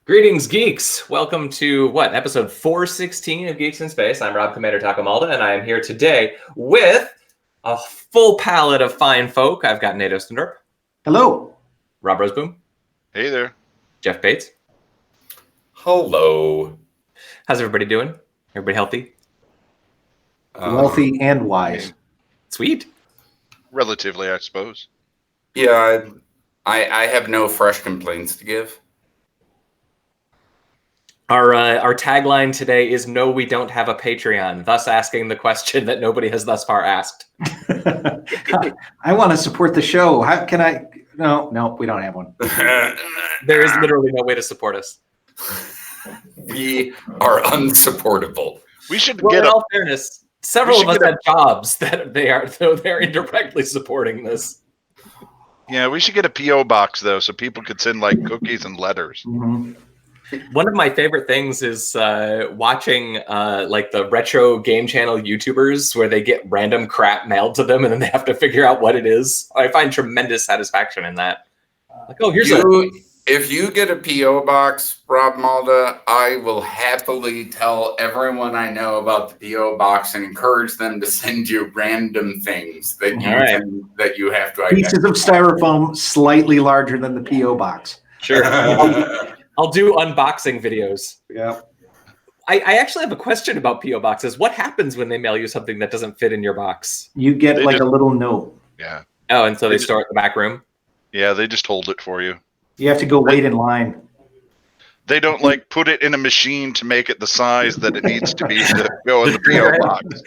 Greetings, geeks! Welcome to, episode 416 of Geeks in Space. I'm Rob Commander Takamalda, and I am here today with a full palette of fine folk. I've got Nate Ostendorp. Hello. Rob Roseboom. Hey there. Jeff Bates. Hello. How's everybody doing? Everybody healthy? Wealthy and wise. Sweet. Relatively, I suppose. Yeah, I have no fresh complaints to give. Our tagline today is "No, we don't have a Patreon," thus asking the question that nobody has thus far asked. I want to support the show. How can I? No, we don't have one. There is literally no way to support us. We are unsupportable. We should Well, get in all fairness, several of us have jobs that they're indirectly supporting this. Yeah, we should get a P.O. box though, so people could send like cookies and letters. Mm-hmm. One of my favorite things is watching like the retro game channel YouTubers where they get random crap mailed to them and then they have to figure out what it is. I find tremendous satisfaction in that. Like, oh, If you get a P.O. box, Rob Malda, I will happily tell everyone I know about the P.O. box and encourage them to send you random things that you have to identify. Pieces of styrofoam slightly larger than the P.O. box. Sure. I'll do unboxing videos. Yeah. I actually have a question about P.O. boxes. What happens when they mail you something that doesn't fit in your box? You get a little note. Yeah. Oh, and so they store it in the back room? Yeah, they just hold it for you. You have to go wait in line. They don't like put it in a machine to make it the size that it needs to be to go in the P.O. box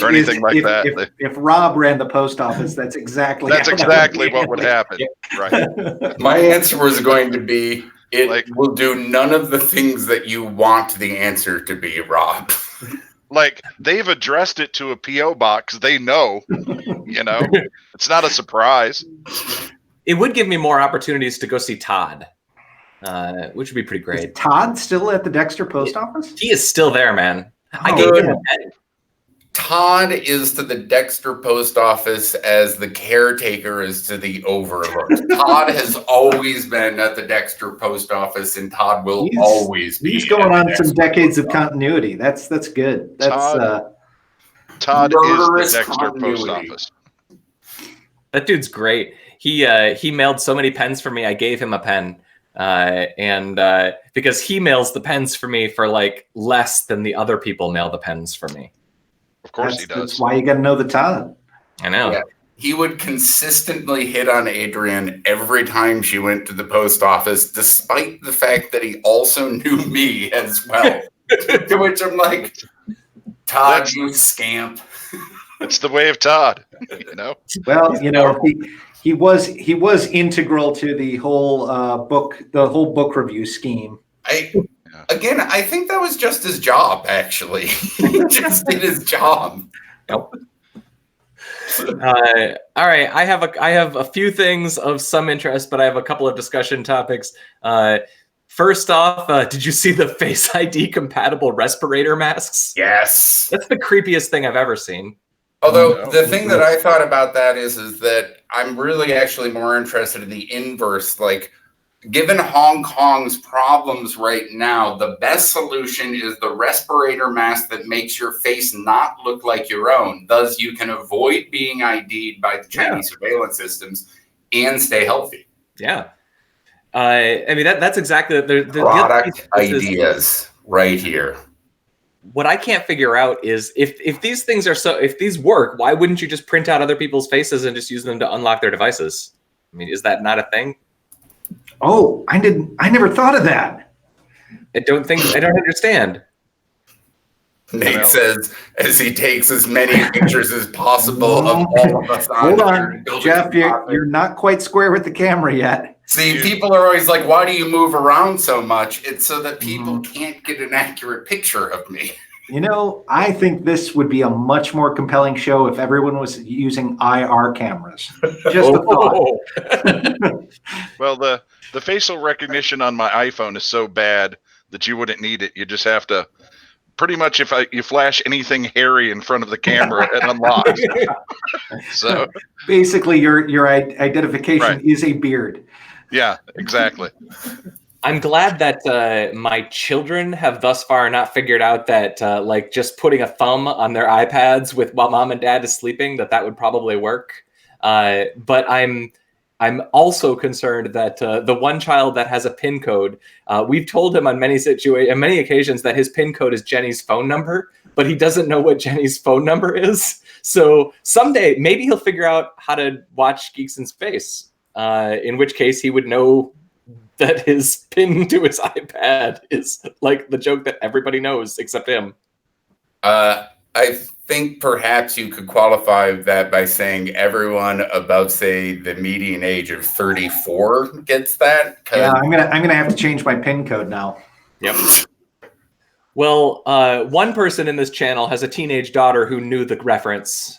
or anything like that. If Rob ran the post office, that's exactly what would happen. Right. My answer was going to be, will do none of the things that you want the answer to be, Rob. Like, they've addressed it to a P.O. box. They know, it's not a surprise. It would give me more opportunities to go see Todd, which would be pretty great. Is Todd still at the Dexter post office? He is still there, man. I gave him a pen. Todd is to the Dexter post office as the caretaker is to the overlord. Todd has always been at the Dexter post office, and Todd will always be. He's going on some decades of continuity. That's good. Todd is the Dexter post office. That dude's great. He mailed so many pens for me. I gave him a pen, and because he mails the pens for me for like less than the other people mail the pens for me. Of course he does. That's why you got to know the Todd. I know. Yeah. He would consistently hit on Adrian every time she went to the post office, despite the fact that he also knew me as well. To which I'm like, Todd, you scamp. It's the way of Todd, Well, he was integral to the whole book review scheme. Again, I think that was just his job, actually. He just did his job. Nope. All right. I have a few things of some interest, but I have a couple of discussion topics. First off, did you see the Face ID compatible respirator masks? Yes. That's the creepiest thing I've ever seen. Although the thing that I thought about that is that I'm really actually more interested in the inverse. Like, given Hong Kong's problems right now, the best solution is the respirator mask that makes your face not look like your own. Thus, you can avoid being ID'd by the Chinese surveillance systems and stay healthy. Yeah. I mean, that's exactly the product ideas right here. What I can't figure out is if these things if these work, why wouldn't you just print out other people's faces and just use them to unlock their devices? I mean, is that not a thing? Oh, I never thought of that. I don't understand. Nate says as he takes as many pictures as possible of all of us. Hold on, Jeff, you're not quite square with the camera yet. See, people are always like, why do you move around so much? It's so that people can't get an accurate picture of me. I think this would be a much more compelling show if everyone was using IR cameras. Just a thought. Well, the facial recognition on my iPhone is so bad that you wouldn't need it. You just have to pretty much if you flash anything hairy in front of the camera, it unlocks. So basically, your identification is a beard. Yeah, exactly. I'm glad that my children have thus far not figured out that like just putting a thumb on their iPads while mom and dad is sleeping, that would probably work. But I'm also concerned that the one child that has a PIN code, we've told him on many occasions that his PIN code is Jenny's phone number, but he doesn't know what Jenny's phone number is. So someday maybe he'll figure out how to watch Geeks in Space, in which case he would know that his pin to his iPad is like the joke that everybody knows except him. I think perhaps you could qualify that by saying everyone above, say, the median age of 34 gets that. Yeah, I'm gonna have to change my PIN code now. Yep. Well, one person in this channel has a teenage daughter who knew the reference.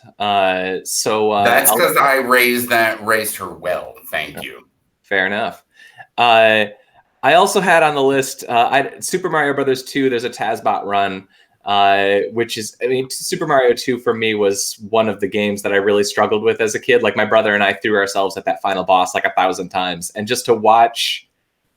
So that's because I raised her well. Thank you. Fair enough. I also had on the list Super Mario Brothers 2. There's a TASBot run, which is, I mean, Super Mario 2 for me was one of the games that I really struggled with as a kid. Like my brother and I threw ourselves at that final boss like 1,000 times, and just to watch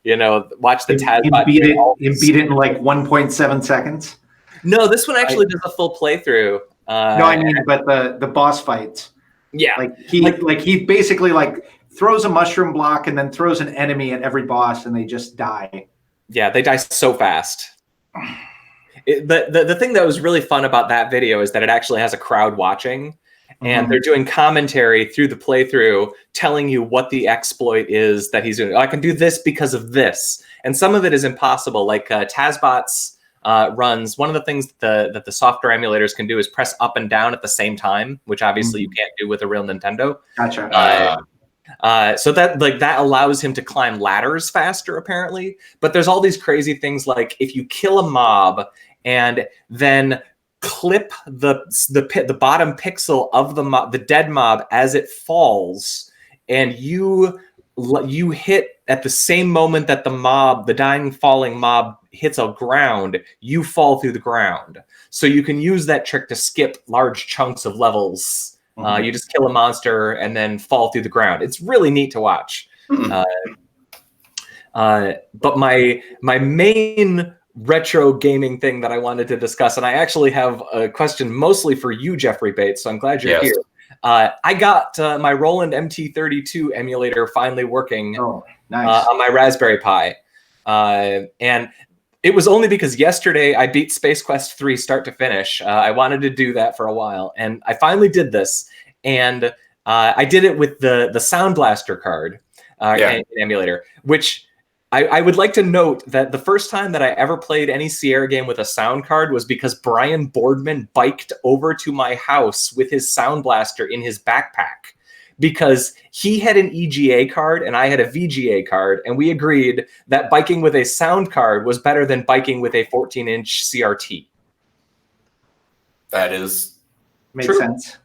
the TASBot. You beat it in like 1.7 seconds. No, this one actually does a full playthrough. No, I mean, but the boss fights. Yeah, like he basically like throws a mushroom block and then throws an enemy at every boss, and they just die. Yeah, they die so fast. The thing that was really fun about that video is that it actually has a crowd watching, and they're doing commentary through the playthrough, telling you what the exploit is that he's doing. Oh, I can do this because of this, and some of it is impossible. Like TASBot's runs, one of the things that the software emulators can do is press up and down at the same time, which obviously you can't do with a real Nintendo. Gotcha. So that allows him to climb ladders faster, apparently. But there's all these crazy things like if you kill a mob and then clip the bottom pixel of the dead mob as it falls, and you hit at the same moment that the dying falling mob hits a ground, you fall through the ground. So you can use that trick to skip large chunks of levels. You just kill a monster and then fall through the ground. It's really neat to watch. But my main retro gaming thing that I wanted to discuss, and I actually have a question mostly for you, Jeffrey Bates, so I'm glad you're here. I got my Roland MT-32 emulator finally working on my Raspberry Pi. And it was only because yesterday I beat Space Quest 3 start to finish. I wanted to do that for a while, and I finally did this. And I did it with the Sound Blaster card emulator, which I would like to note that the first time that I ever played any Sierra game with a sound card was because Brian Boardman biked over to my house with his Sound Blaster in his backpack, because he had an EGA card and I had a VGA card, and we agreed that biking with a sound card was better than biking with a 14-inch CRT. That is makes sense.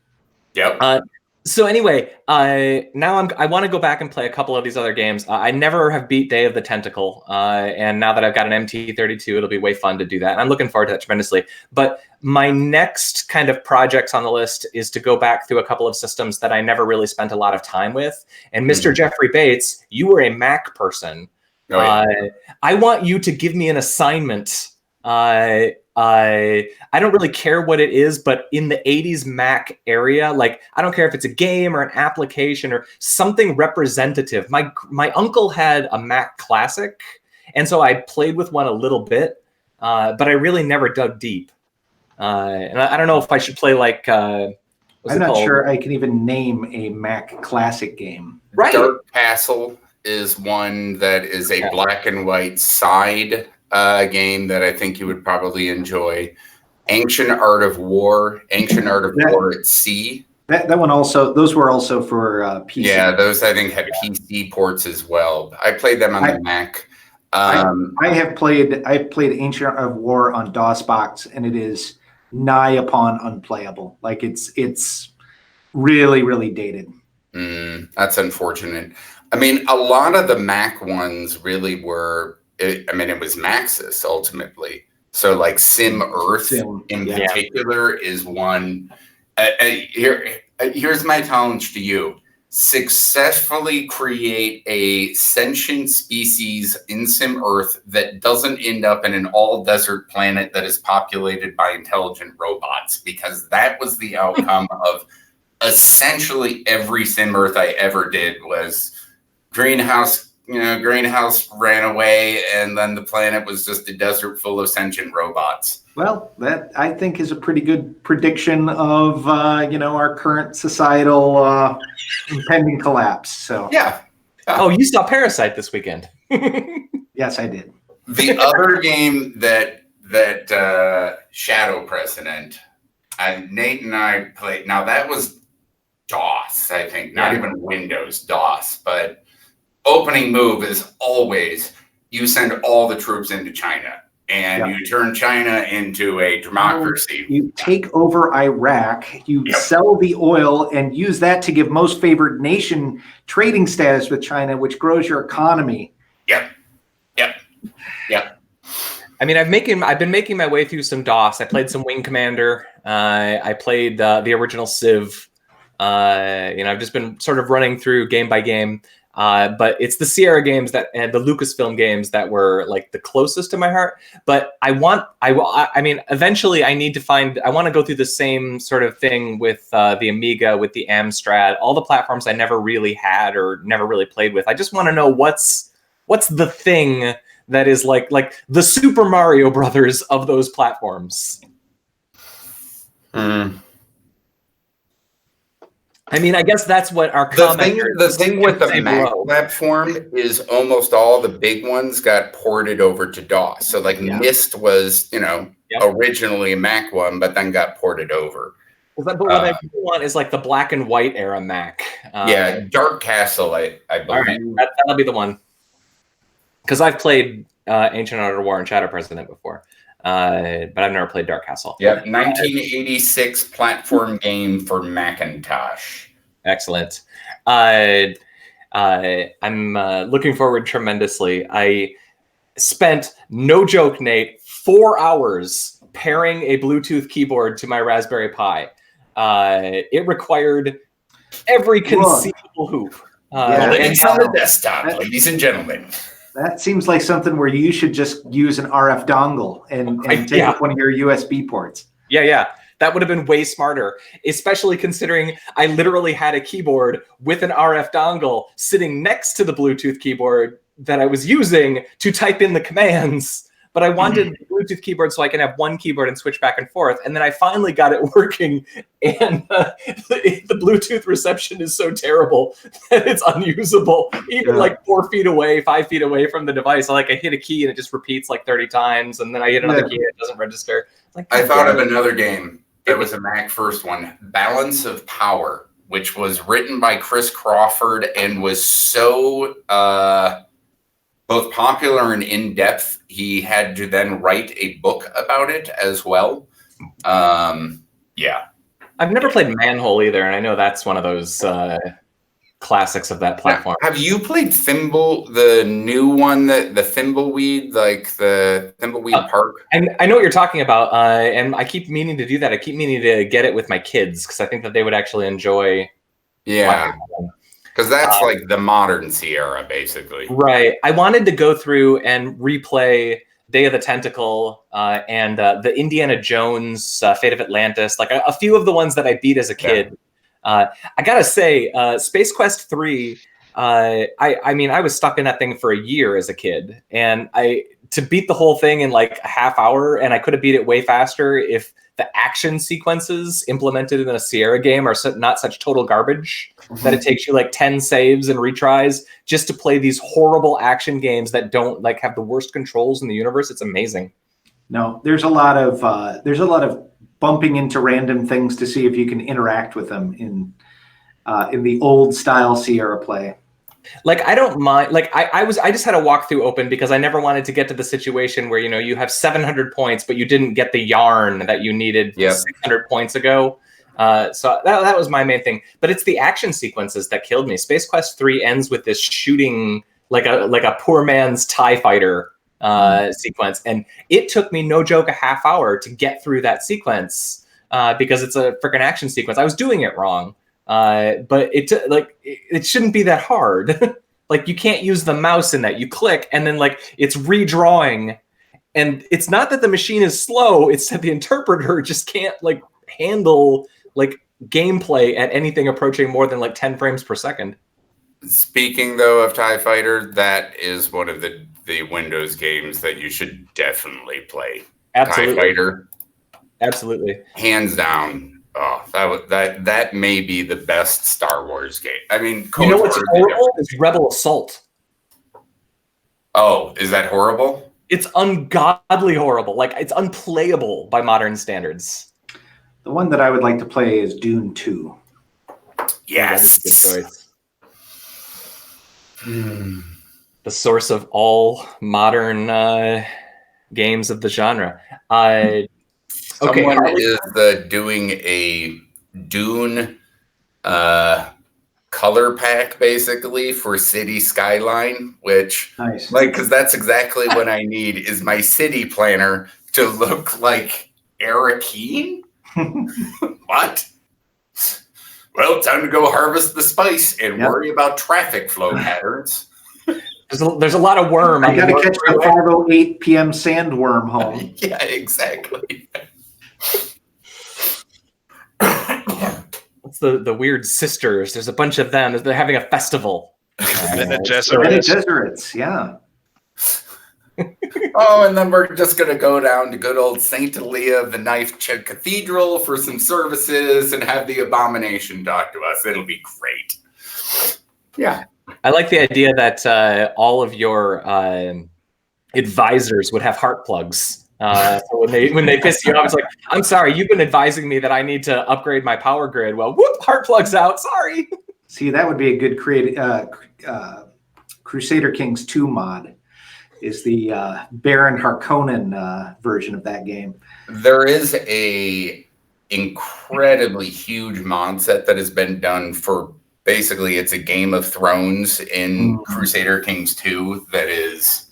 Yep. So anyway, now I want to go back and play a couple of these other games. I never have beat Day of the Tentacle, and now that I've got an MT-32, it'll be way fun to do that. And I'm looking forward to that tremendously. But my next kind of projects on the list is to go back through a couple of systems that I never really spent a lot of time with. And Mr. Jeffrey Bates, you were a Mac person. Oh, yeah. I want you to give me an assignment. I don't really care what it is, but in the 80s Mac area, like I don't care if it's a game or an application or something representative. My uncle had a Mac Classic, and so I played with one a little bit, but I really never dug deep. And I don't know if I should play like I'm not sure I can even name a Mac Classic game. Right. Dark Castle is one that is a black and white side game that I think you would probably enjoy. Ancient Art of War at Sea. That one also, those were also for PC. Yeah, those I think had PC ports as well. I played them on the Mac. I've played Ancient Art of War on DOSBox, and it is nigh upon unplayable. Like it's really, really dated. That's unfortunate. I mean, a lot of the Mac ones really were, it was Maxis ultimately. So like Sim Earth in particular is one. Here's my challenge to you. successfully create a sentient species in Sim Earth that doesn't end up in an all-desert planet that is populated by intelligent robots, because that was the outcome of essentially every Sim Earth I ever did. Was greenhouse ran away, and then the planet was just a desert full of sentient robots. Well, that I think is a pretty good prediction of our current societal impending collapse. So Yeah. Oh, you saw Parasite this weekend. yes, I did. The other game that Shadow Precedent, Nate and I played. Now that was DOS, I think, not even Windows, DOS. But opening move is always you send all the troops into China. And you turn China into a democracy. You take over Iraq, you sell the oil, and use that to give most favored nation trading status with China, which grows your economy. Yep. I mean, I've been making my way through some DOS. I played some Wing Commander. I played the original Civ. I've just been sort of running through game by game. But it's the Sierra games and the Lucasfilm games that were like the closest to my heart. But eventually I want to go through the same sort of thing with the Amiga, with the Amstrad, all the platforms I never really had or never really played with. I just want to know what's the thing that is like the Super Mario Brothers of those platforms. I mean, I guess that's what our the thing with the Mac platform is almost all the big ones got ported over to DOS. So like Myst was, originally a Mac one, but then got ported over. But what I want is like the black and white era Mac. Dark Castle, I believe. All right, that'll be the one. Because I've played Ancient Outer War and Shadow President before. But I've never played Dark Castle. Yep, 1986 platform game for Macintosh. Excellent. I'm looking forward tremendously. I spent, no joke, Nate, 4 hours pairing a Bluetooth keyboard to my Raspberry Pi. It required every conceivable hoop. Linux on the desktop, ladies and gentlemen. That seems like something where you should just use an RF dongle and take up one of your USB ports. Yeah. That would have been way smarter, especially considering I literally had a keyboard with an RF dongle sitting next to the Bluetooth keyboard that I was using to type in the commands. But I wanted the Bluetooth keyboard so I can have one keyboard and switch back and forth. And then I finally got it working. And the Bluetooth reception is so terrible that it's unusable. Even like 4 feet away, 5 feet away from the device, I hit a key and it just repeats like 30 times. And then I hit another key and it doesn't register. I thought of another game. It was a Mac first one, Balance of Power, which was written by Chris Crawford and was so both popular and in-depth, he had to then write a book about it as well. I've never played Manhole either, and I know that's one of those classics of that platform. Now, have you played Thimble, the new one, the Thimbleweed, like the Thimbleweed Park? I know what you're talking about, and I keep meaning to do that. I keep meaning to get it with my kids, because I think that they would actually enjoy. Yeah. Because that's like the modern Sierra, basically. Right. I wanted to go through and replay Day of the Tentacle and the Indiana Jones, Fate of Atlantis, like a few of the ones that I beat as a kid. I gotta say, Space Quest 3, I mean, I was stuck in that thing for a year as a kid. And to beat the whole thing in like a half hour, and I could have beat it way faster if the action sequences implemented in a Sierra game are not such total garbage that it takes you like 10 saves and retries just to play these horrible action games that don't like have the worst controls in the universe. It's amazing. No, there's a lot of bumping into random things to see if you can interact with them in the old style Sierra play. Like, I don't mind. Like, I just had a walkthrough open because I never wanted to get to the situation where, you have 700 points, but you didn't get the yarn that you needed 600 points ago. So that was my main thing. But it's the action sequences that killed me. Space Quest 3 ends with this shooting like a poor man's TIE fighter sequence. And it took me, no joke, a half hour to get through that sequence because it's a freaking action sequence. I was doing it wrong. but it shouldn't be that hard. Like, you can't use the mouse in that. You click, and then like it's redrawing, and it's not that the machine is slow; it's that the interpreter just can't like handle like gameplay at anything approaching more than like 10 frames per second. Speaking though of TIE Fighter, that is one of the Windows games that you should definitely play. Absolutely. TIE Fighter, absolutely, hands down. Oh, that may be the best Star Wars game. I mean, you know what's horrible is Rebel Assault. Oh, is that horrible? It's ungodly horrible. Like, it's unplayable by modern standards. The one that I would like to play is Dune 2. Yes. That is a good choice. The source of all modern games of the genre. Someone is doing a Dune color pack basically for City Skyline, which nice. Like, because that's exactly what I need is my city planner to look like Arakeen. What? Well, time to go harvest the spice and worry about traffic flow patterns. There's a lot of worm. I got to catch the 5:08 p.m. sandworm home. Yeah, exactly. What's the weird sisters? There's a bunch of them. They're having a festival. Bene Gesserits, yeah. Oh, and then we're just going to go down to good old St. Elia of the Knife Cathedral for some services and have the abomination talk to us. It'll be great. Yeah. I like the idea that all of your advisors would have heart plugs. So when they piss you off, it's like, I'm sorry, you've been advising me that I need to upgrade my power grid. Well, whoop, heart plugs out. Sorry. See, that would be a good Crusader Kings 2 mod. Is the Baron Harkonnen version of that game. There is a incredibly huge mod set that has been done for basically it's a Game of Thrones in Crusader Kings 2 that is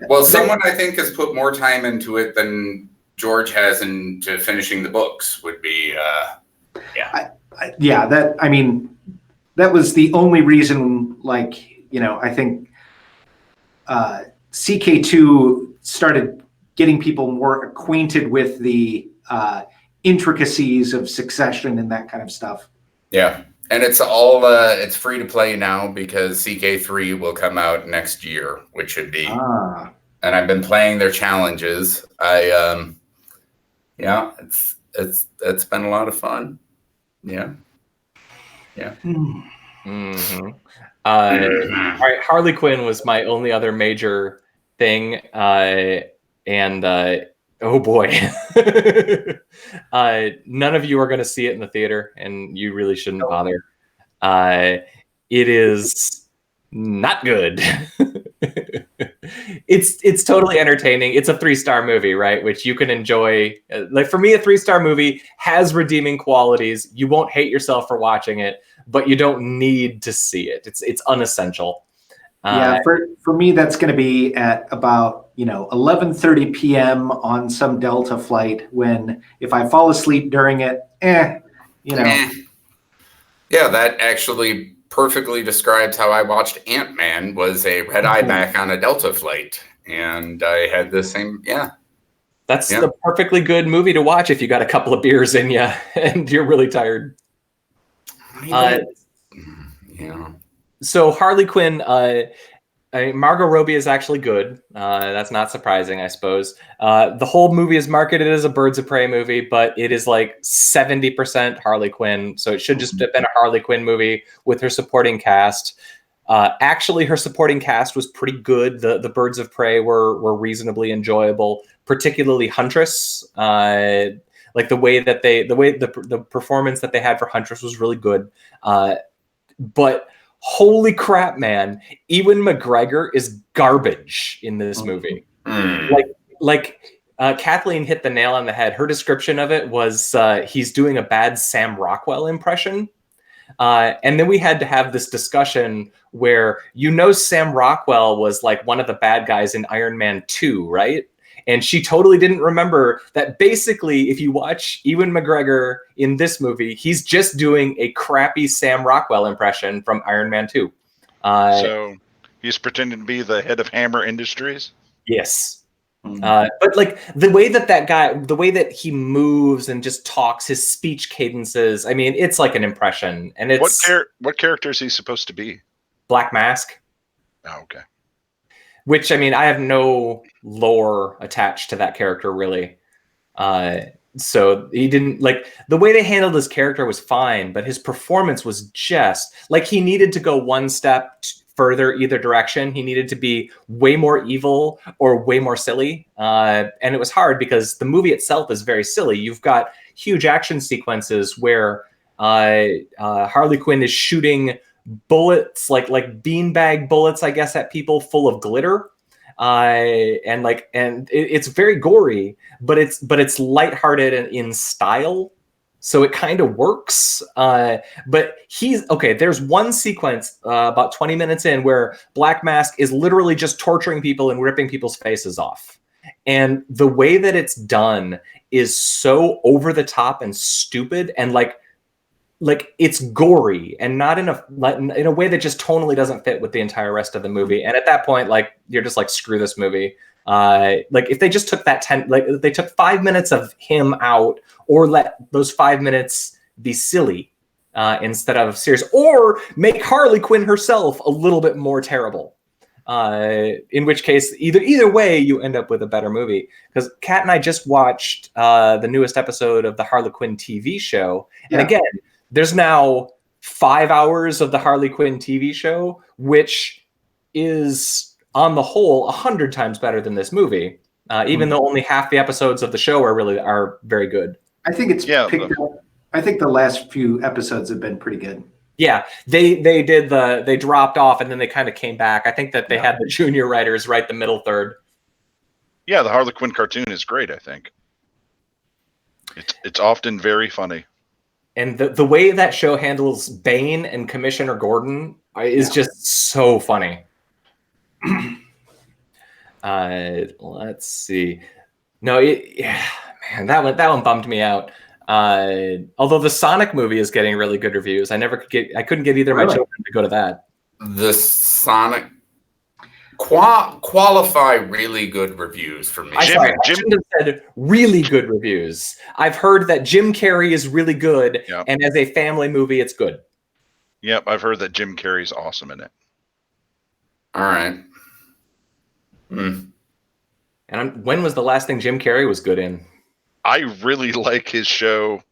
well, someone I think has put more time into it than George has into finishing the books would be that was the only reason, like, you know, I think CK2 started getting people more acquainted with the intricacies of succession and that kind of stuff. Yeah. And it's all it's free to play now because CK3 will come out next year, which should be and I've been playing their challenges. It's been a lot of fun. Yeah. Yeah. Mm-hmm. All right, Harley Quinn was my only other major thing, and oh boy, none of you are going to see it in the theater, and you really shouldn't bother. It is not good. It's totally entertaining. It's a 3-star movie, right? Which you can enjoy. Like, for me, a 3-star movie has redeeming qualities. You won't hate yourself for watching it, but you don't need to see it. It's unessential. Yeah, for me, that's going to be at about 11:30 p.m. on some Delta flight. When if I fall asleep during it, Yeah, that actually perfectly describes how I watched Ant-Man. Was a red eye back on a Delta flight, and I had the same. Yeah, that's the perfectly good movie to watch if you got a couple of beers in you and you're really tired. So Harley Quinn, Margot Robbie is actually good. That's not surprising, I suppose. The whole movie is marketed as a Birds of Prey movie, but it is like 70% Harley Quinn. So it should just have been a Harley Quinn movie with her supporting cast. Actually, her supporting cast was pretty good. The Birds of Prey were reasonably enjoyable, particularly Huntress. Like the performance that they had for Huntress was really good. But holy crap, man! Ewan McGregor is garbage in this movie. Kathleen hit the nail on the head. Her description of it was he's doing a bad Sam Rockwell impression. And then we had to have this discussion where Sam Rockwell was like one of the bad guys in Iron Man 2, right? And she totally didn't remember that basically, if you watch Ewan McGregor in this movie, he's just doing a crappy Sam Rockwell impression from Iron Man 2. So he's pretending to be the head of Hammer Industries? Yes. But like the way that he moves and just talks, his speech cadences, I mean, it's like an impression. And it's what character is he supposed to be? Black Mask. Oh, okay. Which, I mean, I have no lore attached to that character, really. So he didn't, like, the way they handled his character was fine, but his performance was just, like, he needed to go one step further either direction. He needed to be way more evil or way more silly. And it was hard because the movie itself is very silly. You've got huge action sequences where Harley Quinn is shooting bullets, like beanbag bullets, I guess, at people full of glitter. It's very gory, but it's lighthearted and in style. So it kind of works. But there's one sequence about 20 minutes in where Black Mask is literally just torturing people and ripping people's faces off. And the way that it's done is so over the top and stupid, and like it's gory and not in a way that just tonally doesn't fit with the entire rest of the movie. And at that point, like, you're just like, screw this movie. Like, if they just took if they took 5 minutes of him out, or let those 5 minutes be silly instead of serious, or make Harley Quinn herself a little bit more terrible. In which case, either way, you end up with a better movie. Because Kat and I just watched the newest episode of the Harley Quinn TV show, and again, there's now 5 hours of the Harley Quinn TV show, which is, on the whole, 100 times better than this movie. Even though only half the episodes of the show are very good. I think it's picked up. I think the last few episodes have been pretty good. Yeah, they dropped off and then they kind of came back. I think that they had the junior writers write the middle third. Yeah, the Harley Quinn cartoon is great, I think. It's often very funny. And the way that show handles Bane and Commissioner Gordon is just so funny. Let's see. No, man, that one bummed me out. Although the Sonic movie is getting really good reviews, I couldn't get either of my children to go to that. The Sonic qualify really good reviews for me. I shouldn't have said really good reviews. I've heard that Jim Carrey is really good, and as a family movie, it's good. Yep, I've heard that Jim Carrey's awesome in it. All right. And when was the last thing Jim Carrey was good in? I really like his show,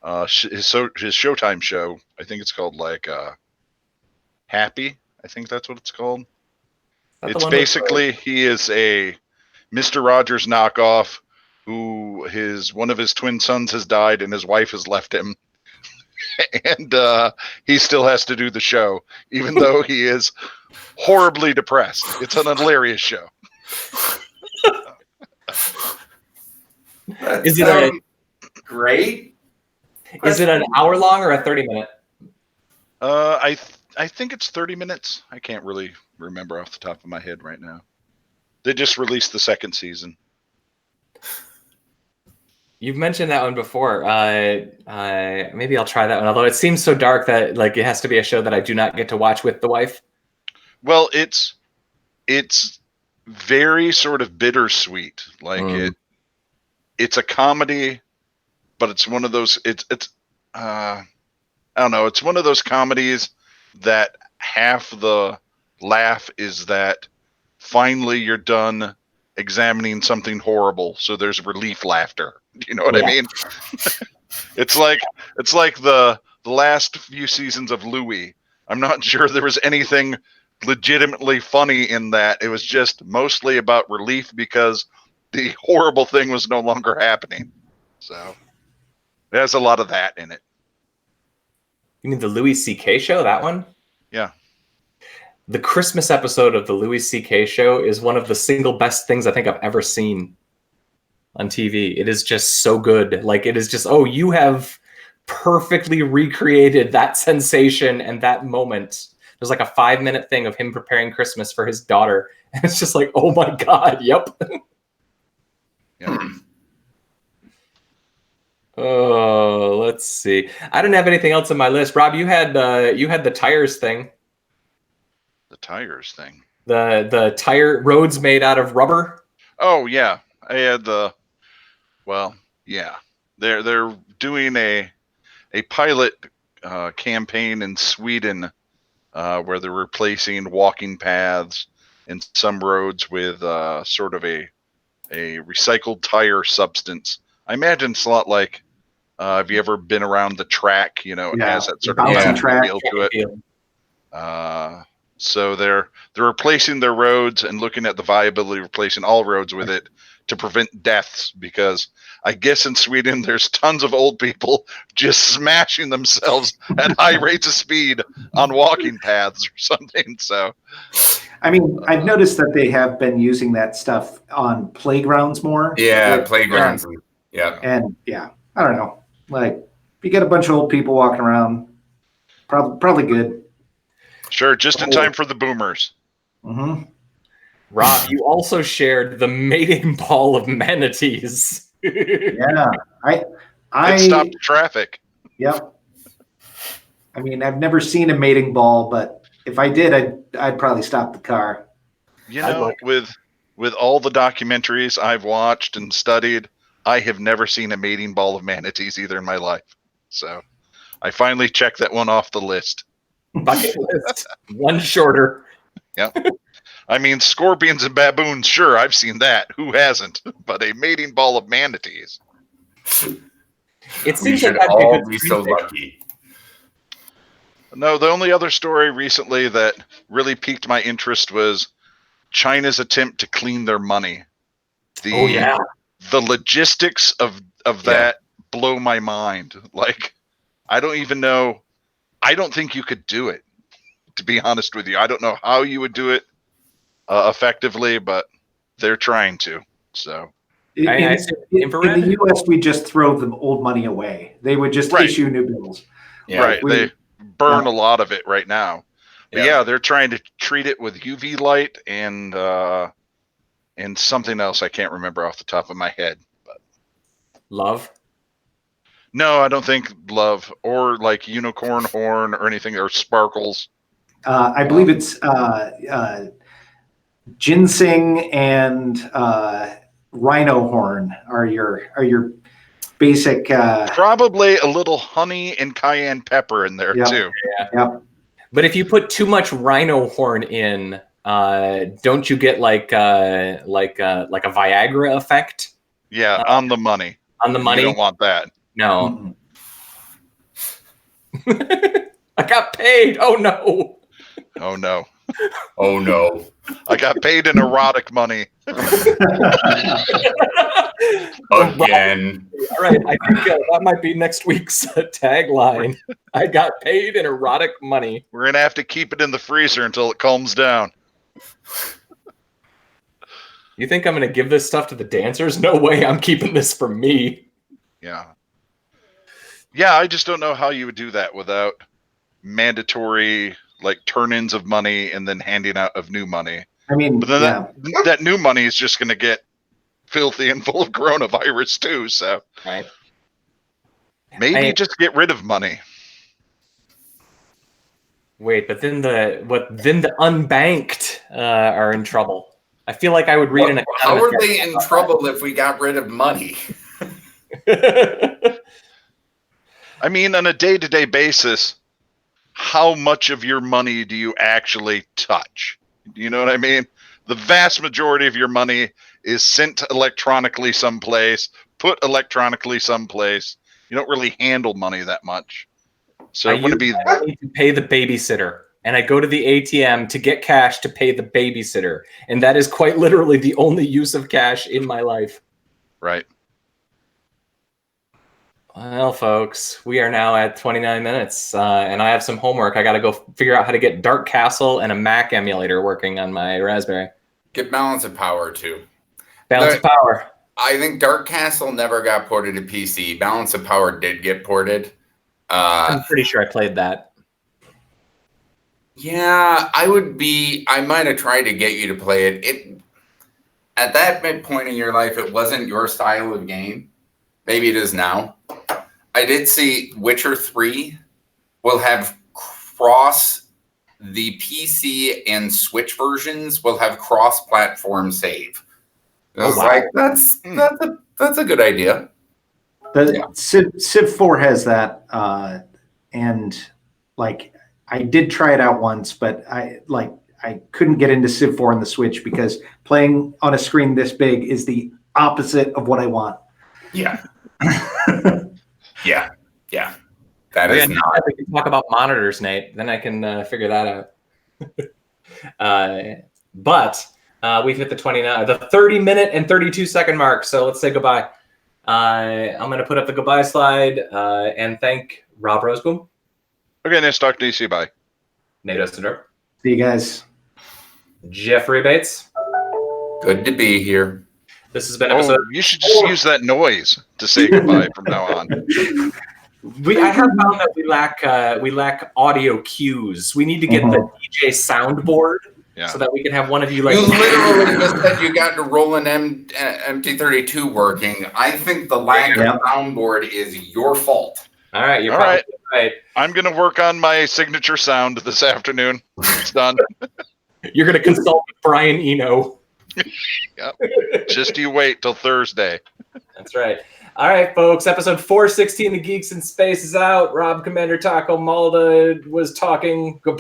his Showtime show. I think it's called Happy. I think that's what it's called. It's basically, he is a Mr. Rogers knockoff who one of his twin sons has died and his wife has left him. And he still has to do the show, even though he is horribly depressed. It's an hilarious show. Is it great? Is it an hour long or a 30-minute? I think it's 30 minutes. I can't really remember off the top of my head right now. They just released the second season. You've mentioned that one before. Maybe I'll try that one. Although it seems so dark that it has to be a show that I do not get to watch with the wife. Well, it's very sort of bittersweet. It's a comedy, but it's one of those. I don't know. It's one of those comedies that half the laugh is that finally you're done examining something horrible, so there's relief laughter. You know what I mean? It's like the last few seasons of Louie. I'm not sure there was anything legitimately funny in that. It was just mostly about relief because the horrible thing was no longer happening. So there's a lot of that in it. You mean the Louis C.K. show, that one? Yeah. The Christmas episode of the Louis C.K. show is one of the single best things I think I've ever seen on TV. It is just so good. It is just, you have perfectly recreated that sensation and that moment. There's a 5-minute thing of him preparing Christmas for his daughter. And it's just oh my God, yep. Yeah. Oh, let's see. I didn't have anything else on my list. Rob, you had the tires thing. The tires thing. The tire roads made out of rubber. Oh yeah, I had yeah. They're doing a pilot campaign in Sweden where they're replacing walking paths in some roads with sort of a recycled tire substance. I imagine it's a lot like have you ever been around the track? You know, it has that sort of bouncy bouncy track feel to it. So they're replacing their roads and looking at the viability of replacing all roads with it to prevent deaths, because I guess in Sweden there's tons of old people just smashing themselves at high rates of speed on walking paths or something. So I mean, I've noticed that they have been using that stuff on playgrounds more. Yeah, playgrounds. Yeah. And yeah, I don't know. Like, if you get a bunch of old people walking around, probably good. sure, just in time for the boomers. Mm-hmm. Rob, you also shared the mating ball of manatees. Yeah, It stopped traffic. Yep. I mean, I've never seen a mating ball, but if I did, I'd probably stop the car. You know, with all the documentaries I've watched and studied, I have never seen a mating ball of manatees either in my life. So I finally checked that one off the list. Bucket list. One shorter. Yep. I mean, scorpions and baboons, sure, I've seen that. Who hasn't? But a mating ball of manatees. It We seems should like that'd be a all good be so screensaver. lucky. No, the only other story recently that really piqued my interest was China's attempt to clean their money. Oh yeah. The logistics of that blow my mind. Like, I don't even know. I don't think you could do it, to be honest with you. I don't know how you would do it effectively, but they're trying to. So In infrared? the U.S., we just throw the old money away. They would just issue new bills. Yeah. right, they burn a lot of it right now. But Yeah. they're trying to treat it with UV light and something else I can't remember off the top of my head. But Love. no, I don't think love or like unicorn horn or anything or sparkles. I believe it's ginseng and rhino horn are your basic. Probably a little honey and cayenne pepper in there too. Yep. But if you put too much rhino horn in, don't you get like a Viagra effect? Yeah, on the money. On the money? You don't want that. No. I got paid. Oh no. Oh no. Oh no. I got paid in erotic money. Again. All right, I think that might be next week's tagline. I got paid in erotic money. We're gonna have to keep it in the freezer until it calms down. You think I'm gonna give this stuff to the dancers? No way. I'm keeping this for me. Yeah. Yeah, I just don't know how you would do that without mandatory like turn-ins of money and then handing out of new money. I mean, But then that new money is just going to get filthy and full of coronavirus too. So Right. maybe just get rid of money. Wait, but then the unbanked are in trouble. I feel like I would read an How are they in trouble if we got rid of money? I mean, on a day-to-day basis, how much of your money do you actually touch? You know what I mean? The vast majority of your money is sent electronically someplace, put electronically someplace. You don't really handle money that much. So it wouldn't be I need to pay the babysitter, and I go to the ATM to get cash to pay the babysitter, and that is quite literally the only use of cash in my life. right. Well, folks, we are now at 29 minutes, and I have some homework. I got to go figure out how to get Dark Castle and a Mac emulator working on my Raspberry. Get Balance of Power too. Balance of Power. I think Dark Castle never got ported to PC. Balance of Power did get ported. I'm pretty sure I played that. Yeah, I might have tried to get you to play it. at that midpoint in your life, it wasn't your style of game. Maybe it is now. I did see Witcher 3 will have the PC and Switch versions will have cross-platform save. I was like, that's a good idea. Civ 4 has that, and like I did try it out once, but I couldn't get into Civ 4 on the Switch because playing on a screen this big is the opposite of what I want. Yeah. yeah. That is not. We can talk about monitors, Nate. Then I can figure that out. But we've hit the 30-minute and 32-second mark. So let's say goodbye. I'm going to put up the goodbye slide and thank Rob Roseboom. Okay, nice talk to you. See you. Bye. Nate Ostendorf. See you guys. Jeffrey Bates. Good to be here. This has been episode. You should just use that noise to say goodbye from now on. I have found that we lack audio cues. We need to get the DJ soundboard so that we can have one of you like. You literally just said you got the Roland MT-32 working. I think the lack of soundboard is your fault. All right, you're probably right. I'm gonna work on my signature sound this afternoon. It's done. You're gonna consult with Brian Eno. Yep. Just you wait till Thursday. That's right. All right, folks. Episode 416 of Geeks in Space is out. Rob Commander Taco Malda was talking. Goodbye.